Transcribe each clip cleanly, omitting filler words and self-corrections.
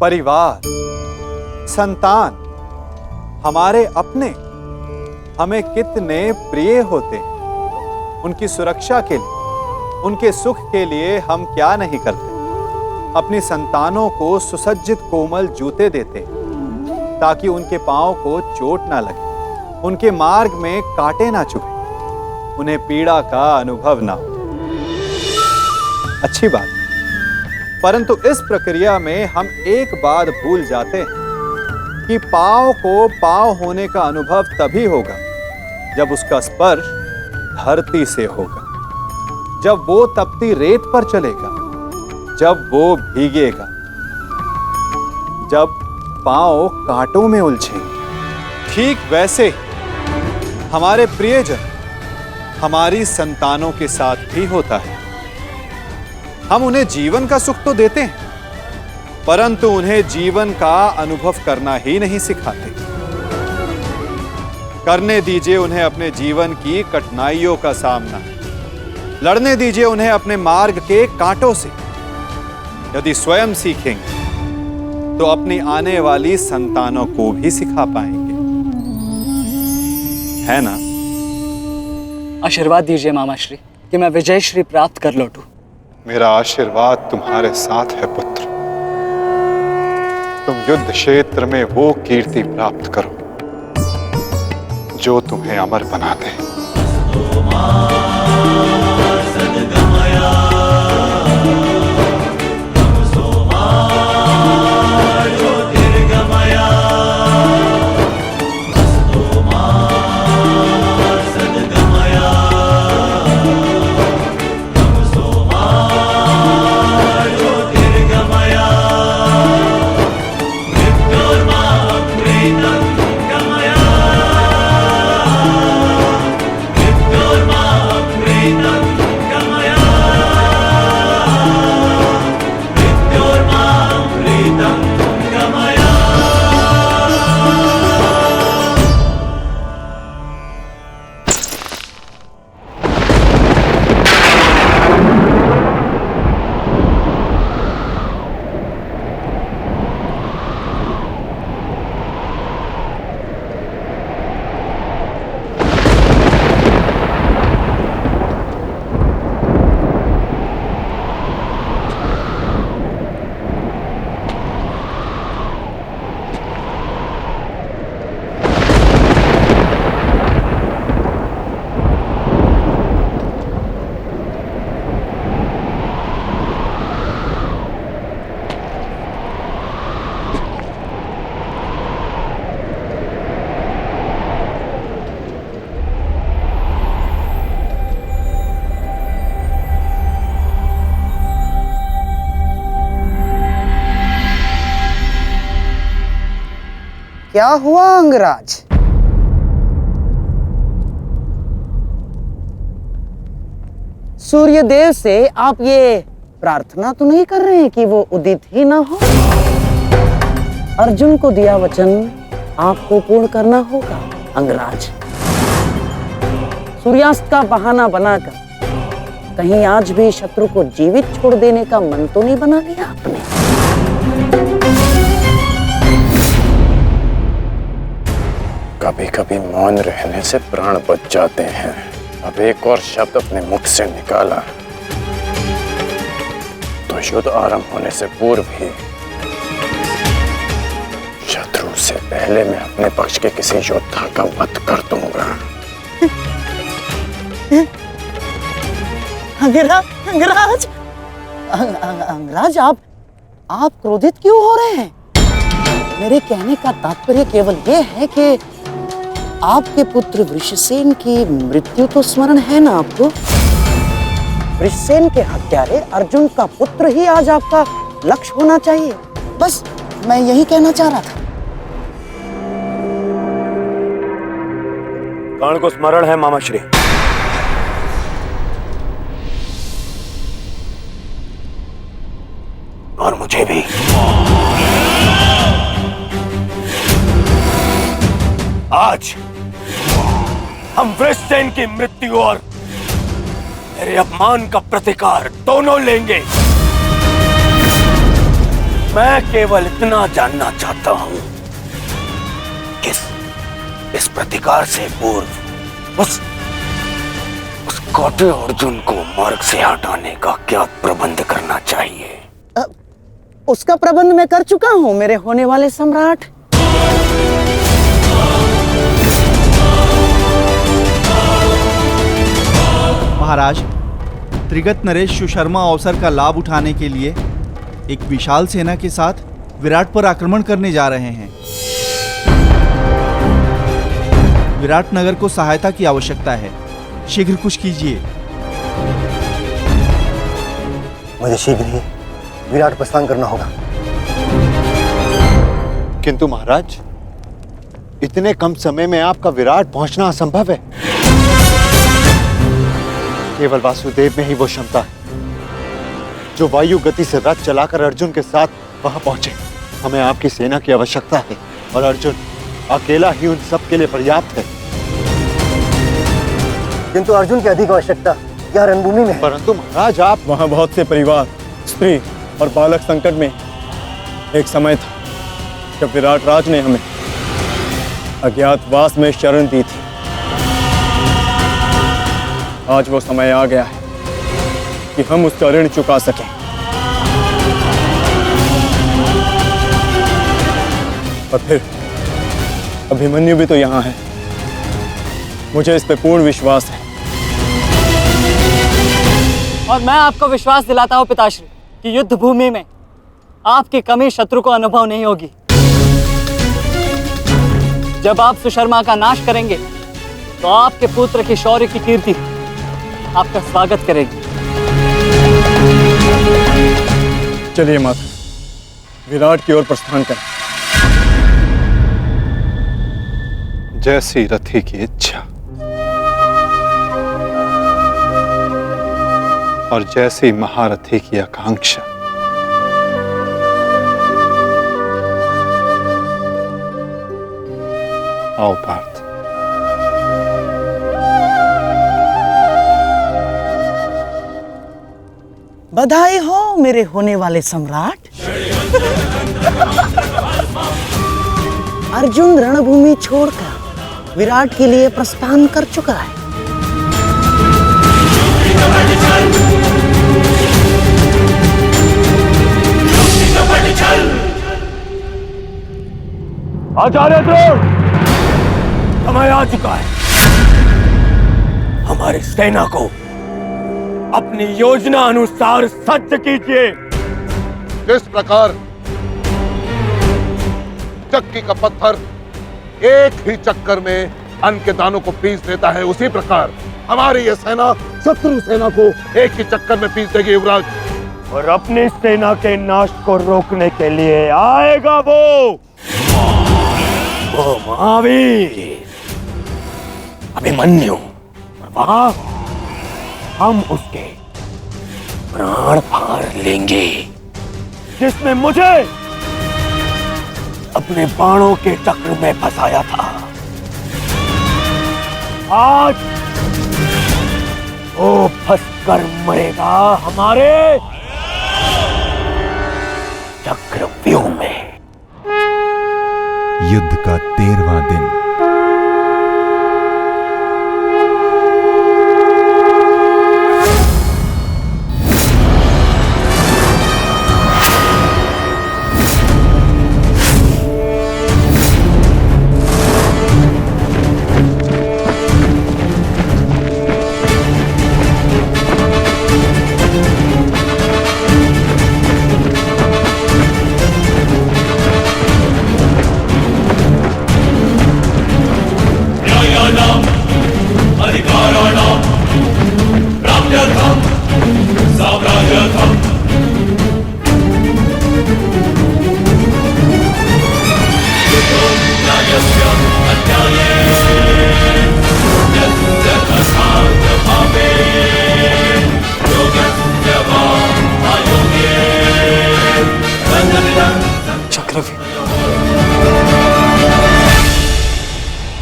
परिवार, संतान, हमारे अपने हमें कितने प्रिय होते हैं। उनकी सुरक्षा के लिए, उनके सुख के लिए हम क्या नहीं करते। अपनी संतानों को सुसज्जित कोमल जूते देते हैं ताकि उनके पांव को चोट ना लगे, उनके मार्ग में कांटे ना चुभे, उन्हें पीड़ा का अनुभव ना हो। अच्छी बात, परंतु इस प्रक्रिया में हम एक बात भूल जाते हैं कि पांव को पांव होने का अनुभव तभी होगा जब उसका स्पर्श धरती से होगा, जब वो तपती रेत पर चलेगा, जब वो भीगेगा, जब पांव कांटों में उलझेंगे। ठीक वैसे हमारे प्रियजन हमारी संतानों के साथ भी होता है। हम उन्हें जीवन का सुख तो देते हैं, परंतु उन्हें जीवन का अनुभव करना ही नहीं सिखाते। करने दीजिए उन्हें अपने जीवन की कठिनाइयों का सामना, लड़ने दीजिए उन्हें अपने मार्ग के कांटों से। यदि स्वयं सीखेंगे तो अपनी आने वाली संतानों को भी सिखा पाएंगे, है ना? आशीर्वाद दीजिए मामाश्री कि मैं विजयश्री प्राप्त कर लौटूं। मेरा आशीर्वाद तुम्हारे साथ है पुत्र। तुम युद्ध क्षेत्र में वो कीर्ति प्राप्त करो जो तुम्हें अमर बना दे। क्या हुआ अंगराज? सूर्यदेव से आप ये प्रार्थना तो नहीं कर रहे हैं कि वो उदित ही ना हो? अर्जुन को दिया वचन आपको पूर्ण करना होगा अंगराज। सूर्यास्त का बहाना बनाकर कहीं आज भी शत्रु को जीवित छोड़ देने का मन तो नहीं बना लिया आपने? कभी कभी मौन रहने से प्राण बच जाते हैं। अब एक और शब्द अपने मुख से निकाला तो युद्ध आरंभ होने से पूर्व ही शत्रु से पहले मैं अपने पक्ष के किसी योद्धा का वध कर दूंगा। अंगराज, अंगराज आप क्रोधित क्यों हो रहे हैं? मेरे कहने का तात्पर्य केवल ये है कि आपके पुत्र वृषसेन की मृत्यु तो स्मरण है ना आपको? वृषसेन के हत्यारे अर्जुन का पुत्र ही आज आपका लक्ष्य होना चाहिए। बस मैं यही कहना चाह रहा था। कर्ण को स्मरण है मामाश्री। और मुझे भी। आज हम वृषसेन की मृत्यु और मेरे अपमान का प्रतिकार दोनों लेंगे। मैं केवल इतना जानना चाहता हूं, इस प्रतिकार से पूर्व उस कौटे अर्जुन को मार्ग से हटाने का क्या प्रबंध करना चाहिए? उसका प्रबंध मैं कर चुका हूं मेरे होने वाले सम्राट। महाराज, त्रिगत नरेश सुशर्मा अवसर का लाभ उठाने के लिए एक विशाल सेना के साथ विराट पर आक्रमण करने जा रहे हैं। विराट नगर को सहायता की आवश्यकता है, शीघ्र कुछ कीजिए। मुझे शीघ्र ही विराट प्रस्थान करना होगा। किंतु महाराज, इतने कम समय में आपका विराट पहुंचना असंभव है। केवल वासुदेव में ही वो क्षमता है जो वायु गति से रथ चलाकर अर्जुन के साथ वहां पहुंचे। हमें आपकी सेना की आवश्यकता है और अर्जुन अकेला ही उन सब के लिए पर्याप्त है। किंतु अर्जुन की अधिक आवश्यकता यह रणभूमि में है। परंतु महाराज, आप वहां बहुत से परिवार, स्त्री और बालक संकट में। एक समय था जब विराट राज ने हमें अज्ञातवास में शरण दी थी। आज वो समय आ गया है कि हम उसका ऋण चुका सकें। और फिर अभिमन्यु भी तो यहाँ है। मुझे इस पे पूर्ण विश्वास है। और मैं आपको विश्वास दिलाता हूं पिताश्री कि युद्ध भूमि में आपकी कमी शत्रु को अनुभव नहीं होगी। जब आप सुशर्मा का नाश करेंगे तो आपके पुत्र की शौर्य की कीर्ति आपका स्वागत करेगी। चलिए माता, विराट की ओर प्रस्थान करें। जैसी रथी की इच्छा और जैसी महारथी की आकांक्षा। आओ पार्थ। बधाई हो मेरे होने वाले सम्राट। अर्जुन रणभूमि छोड़कर विराट के लिए प्रस्थान कर चुका है। आचार्य द्रोण, समय आ चुका है। हमारी सेना को अपनी योजना अनुसार सज्ज कीजिए। जिस प्रकार चक्की का पत्थर एक ही चक्कर में अन्न के दानों को पीस देता है, उसी प्रकार हमारी यह सेना शत्रु सेना को एक ही चक्कर में पीस देगी युवराज। और अपनी सेना के नाश को रोकने के लिए आएगा वो महावीर अभिमन्यु। वहां हम उसके प्राण फाड़ लेंगे, जिसने मुझे अपने बाणों के चक्र में फंसाया था। आज वो फंसकर मरेगा हमारे चक्रव्यूह में। युद्ध का 13वां दिन।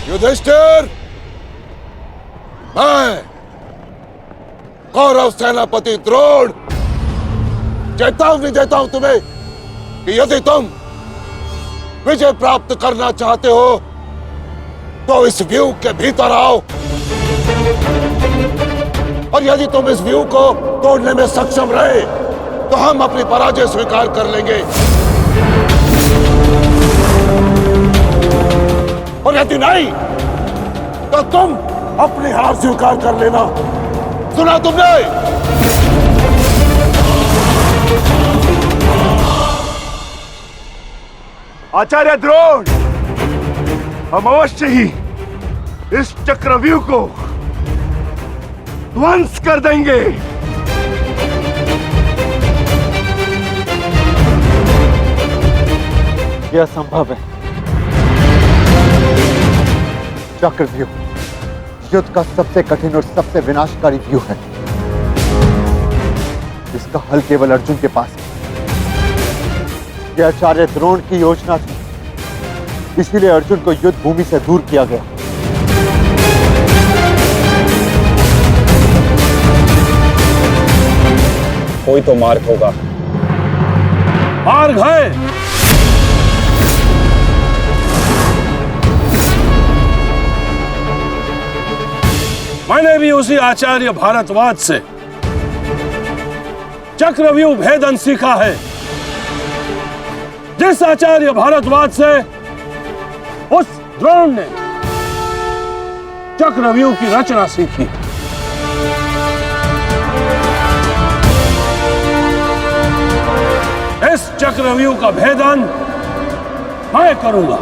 युधिष्ठिर, मैं कौरव सेनापति द्रोण चेतावनी देता हूं तुम्हें कि यदि तुम विजय प्राप्त करना चाहते हो तो इस व्यू के भीतर आओ, और यदि तुम इस व्यू को तोड़ने में सक्षम रहे तो हम अपनी पराजय स्वीकार कर लेंगे, और यदि नहीं तो तुम अपनी हार स्वीकार कर लेना। सुना तुमने? आचार्य द्रोण, हम अवश्य ही इस चक्रव्यूह को ध्वंस कर देंगे। यह संभव है। चक्रव्यूह युद्ध का सबसे कठिन और सबसे विनाशकारी व्यूह है। इसका हल केवल अर्जुन के पास है। यह आचार्य द्रोण की योजना थी, इसीलिए अर्जुन को युद्ध भूमि से दूर किया गया। कोई तो मार्ग होगा। मार्ग है। मैंने भी उसी आचार्य भारद्वाज से चक्रव्यूह भेदन सीखा है। जिस आचार्य भारद्वाज से उस द्रोण ने चक्रव्यूह की रचना सीखी। इस चक्रव्यूह का भेदन मैं करूंगा।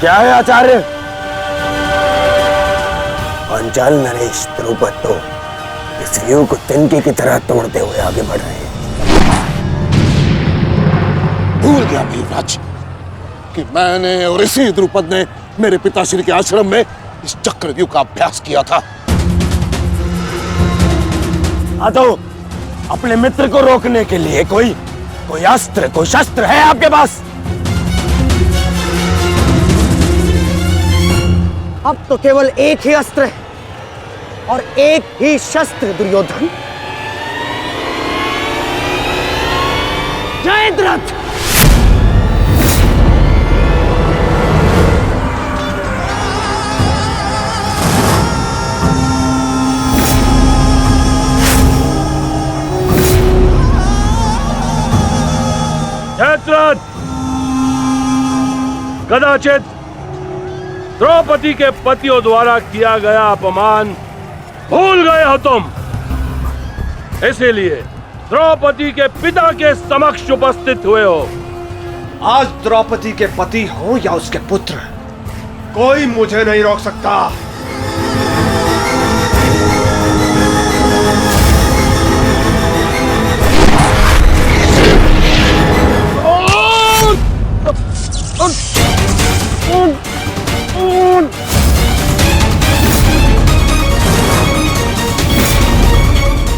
क्या है आचार्य? पांचाल नरेश द्रुपद तो इस व्यू को तिनके की तरह तोड़ते हुए आगे बढ़ रहे हैं। भूल गया वीरराज कि मैंने और इसी द्रुपद ने मेरे पिताश्री के आश्रम में इस चक्रव्यूह का अभ्यास किया था। तो अपने मित्र को रोकने के लिए कोई अस्त्र, कोई शस्त्र है आपके पास? अब तो केवल एक ही अस्त्र है और एक ही शस्त्र दुर्योधन। जयद्रथ! जयद्रथ! कदाचित द्रौपदी के पतियों द्वारा किया गया अपमान भूल गए हो तुम। इसीलिए द्रौपदी के पिता के समक्ष उपस्थित हुए हो। आज द्रौपदी के पति हो या उसके पुत्र, कोई मुझे नहीं रोक सकता।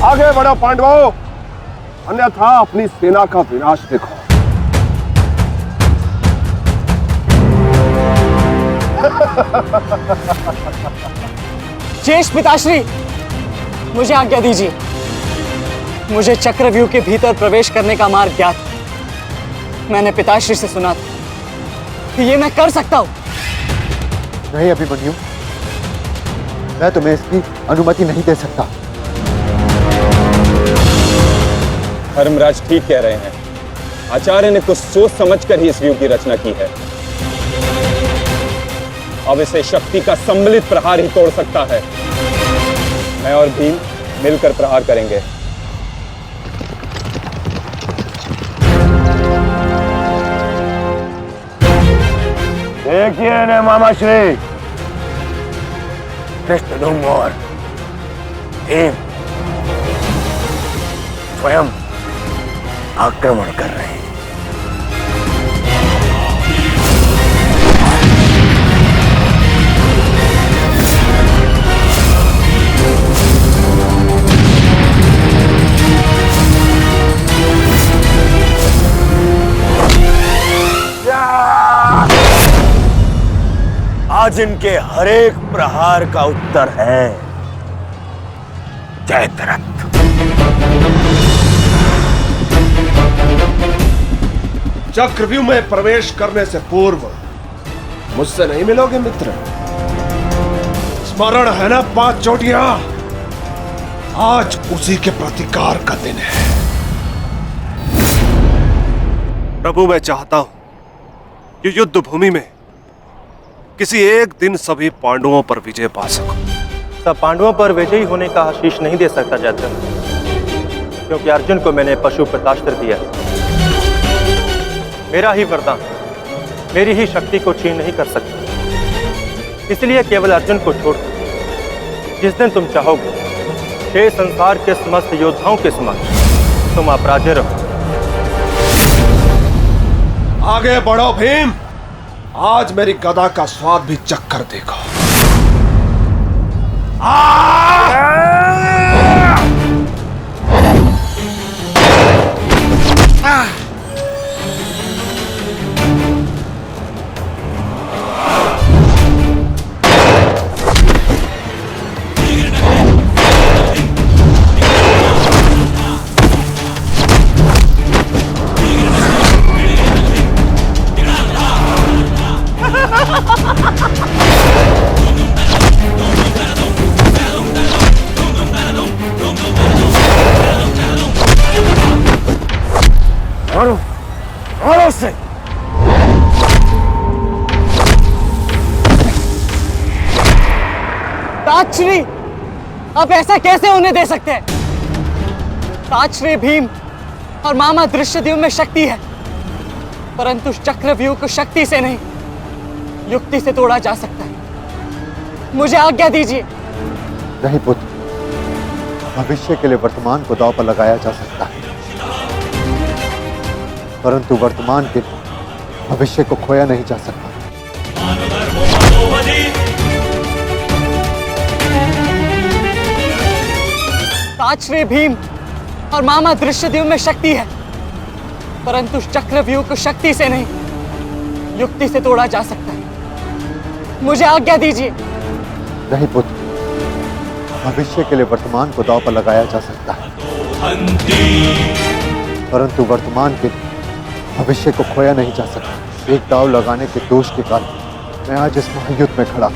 आगे बढ़ो पांडवों, अन्यथा अपनी सेना का विनाश देखो। ज्येष्ठ पिताश्री, मुझे आज्ञा दीजिए। मुझे चक्रव्यूह के भीतर प्रवेश करने का मार्ग ज्ञात है। मैंने पिताश्री से सुना था कि ये मैं कर सकता हूं। नहीं अभिमन्यु, मैं तुम्हें इसकी अनुमति नहीं दे सकता। धर्मराज ठीक कह रहे हैं। आचार्य ने कुछ सोच समझकर ही इस व्यू की रचना की है। अब इसे शक्ति का सम्मिलित प्रहार ही तोड़ सकता है। मैं और भीम मिलकर प्रहार करेंगे। देखिए ने मामा श्री, कृष्ण no more. भीम स्वयं आक्रमण कर रहे हैं। आज इनके हर एक प्रहार का उत्तर है जयद्रथ। चक्रव्यूह में प्रवेश करने से पूर्व मुझसे नहीं मिलोगे मित्र? स्मरण है ना 5 चोटियां? आज उसी के प्रतिकार का दिन है। प्रभु, मैं चाहता हूं कि युद्ध भूमि में किसी एक दिन सभी पांडवों पर विजय पा सकूं। सब पांडवों पर विजयी होने का आशीष नहीं दे सकता जयद्रथ, क्योंकि अर्जुन को मैंने पशुपतास्त्र दिया है। मेरा ही वरदान मेरी ही शक्ति को छीन नहीं कर सकता। इसलिए केवल अर्जुन को छोड़ जिस दिन तुम चाहोगे हे संसार के समस्त योद्धाओं के समक्ष तुम अपराजय रहो। आगे बढ़ो भीम, आज मेरी गदा का स्वाद भी चक्कर देखो। मारो से। ताजश्री, आप ऐसा कैसे होने दे सकते हैं? ताजश्री भीम और मामा दृश्यद्युम्न में शक्ति है, परंतु चक्रव्यूह को शक्ति से नहीं युक्ति से तोड़ा जा सकता है। मुझे आज्ञा दीजिए। नहीं पुत्र, भविष्य के लिए वर्तमान को दांव पर लगाया जा सकता है, परंतु वर्तमान के भविष्य को खोया नहीं जा सकता। ताजश्री भीम और मामा दृश्यद्युम्न में शक्ति है, परंतु चक्रव्यूह को शक्ति से नहीं युक्ति से तोड़ा जा सकता है। मुझे आज्ञा दीजिए। नहीं पुत्र, भविष्य के लिए वर्तमान को दांव पर लगाया जा सकता है, परंतु वर्तमान के भविष्य को खोया नहीं जा सकता। एक दांव लगाने के दोष के कारण मैं आज इस महायुद्ध में खड़ा हूं।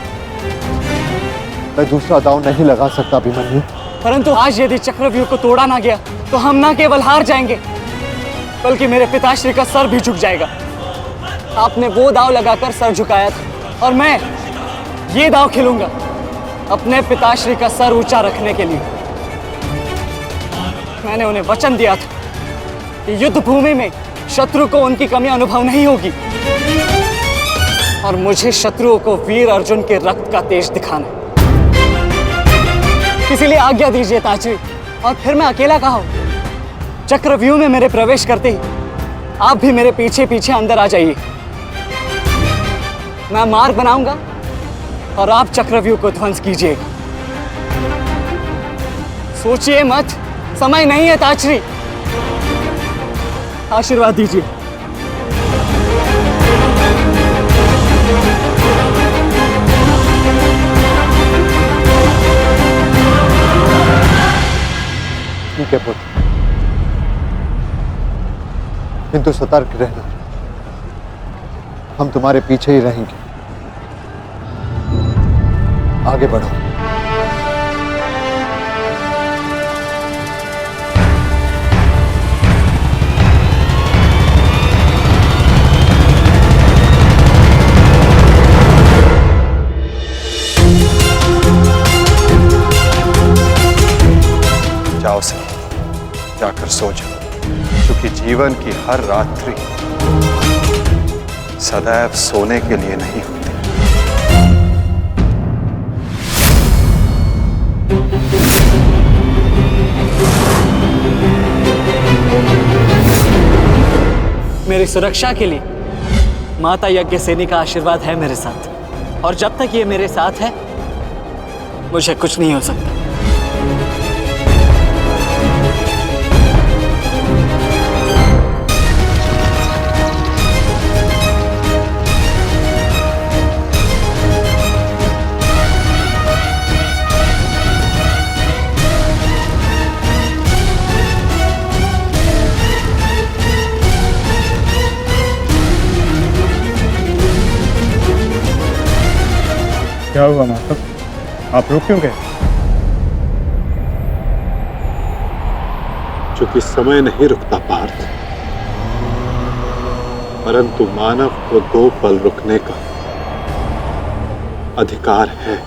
मैं दूसरा दांव नहीं लगा सकता अभिमन्यु। परंतु आज यदि चक्रव्यूह को तोड़ा ना गया तो हम ना केवल हार जाएंगे, बल्कि मेरे पिताश्री का सर भी झुक जाएगा। आपने वो दांव लगाकर सर झुकाया था और मैं ये दांव खेलूंगा अपने पिताश्री का सर ऊंचा रखने के लिए। मैंने उन्हें वचन दिया था कि युद्ध भूमि में शत्रु को उनकी कमी अनुभव नहीं होगी, और मुझे शत्रुओं को वीर अर्जुन के रक्त का तेज दिखाना। इसीलिए आज्ञा दीजिए ताजश्री, और फिर मैं अकेला कहा हूं। चक्रव्यूह में मेरे प्रवेश करते ही आप भी मेरे पीछे पीछे अंदर आ जाइए। मैं मार्ग बनाऊंगा और आप चक्रव्यूह को ध्वंस कीजिएगा। सोचिए मत, समय नहीं है ताजश्री। आशीर्वाद दीजिए। ठीक है पुत्र, किंतु सतर्क रहना। हम तुम्हारे पीछे ही रहेंगे। आगे बढ़ो। जाओ से जाकर सो जाओ, क्योंकि जीवन की हर रात्रि सदैव सोने के लिए नहीं होती। मेरी सुरक्षा के लिए माता यज्ञसेनी का आशीर्वाद है मेरे साथ, और जब तक ये मेरे साथ है मुझे कुछ नहीं हो सकता। क्या हुआ माधव, आप रुक क्यों गए? चूंकि समय नहीं रुकता पार्थ, परंतु मानव को 2 पल रुकने का अधिकार है।